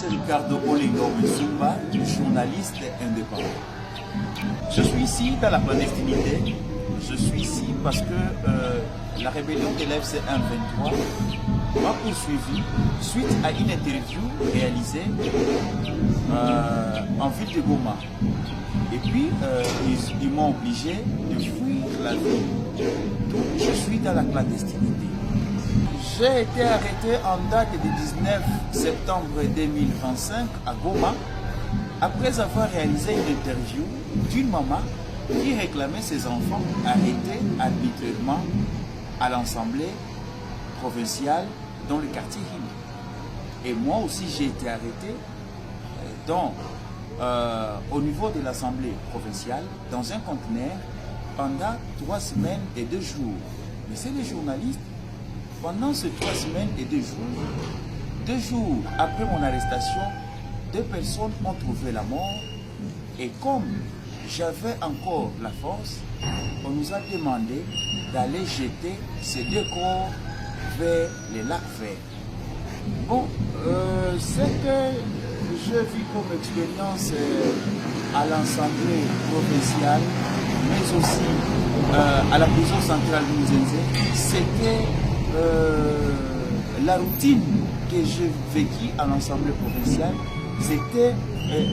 c'est Ricardo Olingo Mitsumba, journaliste indépendant. Je suis ici dans la clandestinité. Je suis ici parce que la rébellion de l'FC 123 m'a poursuivi suite à une interview réalisée en ville de Goma. Et puis, ils m'ont obligé de fuir la ville. Donc, je suis dans la clandestinité. J'ai été arrêté en date du 19 septembre 2025 à Goma après avoir réalisé une interview d'une maman qui réclamait ses enfants arrêtés arbitrairement à l'Assemblée provinciale dans le quartier Him. Et moi aussi j'ai été arrêté au niveau de l'Assemblée provinciale dans un conteneur pendant 3 semaines et 2 jours. Mais c'est les journalistes. Pendant ces 3 semaines et 2 jours, 2 jours après mon arrestation, 2 personnes ont trouvé la mort. Et comme j'avais encore la force, on nous a demandé d'aller jeter ces 2 corps vers les lacs verts. Bon, ce que je vis comme expérience à l'Assemblée provinciale, mais aussi à la prison centrale de Mouzenze, c'était la routine que j'ai vécue à l'Assemblée provinciale. C'était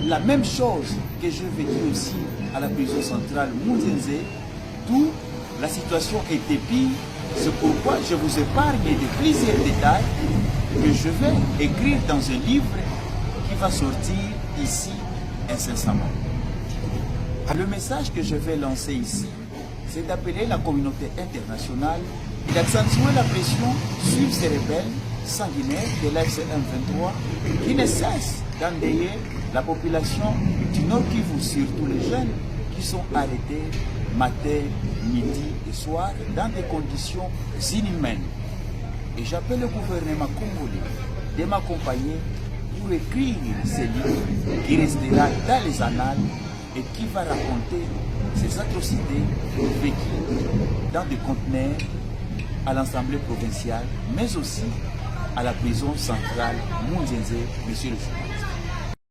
la même chose que j'ai vécu aussi à la prison centrale Mouzenze, d'où la situation était pire. C'est pourquoi je vous épargne de plusieurs détails que je vais écrire dans un livre qui va sortir ici incessamment. Le message que je vais lancer ici, c'est d'appeler la communauté internationale et d'accentuer la pression sur ces rebelles sanguinaires de l'FC 123 qui ne cessent d'endeuiller la population du Nord Kivu, surtout les jeunes qui sont arrêtés matin, midi et soir dans des conditions inhumaines. Et j'appelle le gouvernement congolais de m'accompagner pour écrire ce livre qui restera dans les annales et qui va raconter ces atrocités vécues dans des conteneurs à l'Assemblée provinciale, mais aussi à la prison centrale Mouzenze, monsieur le juge.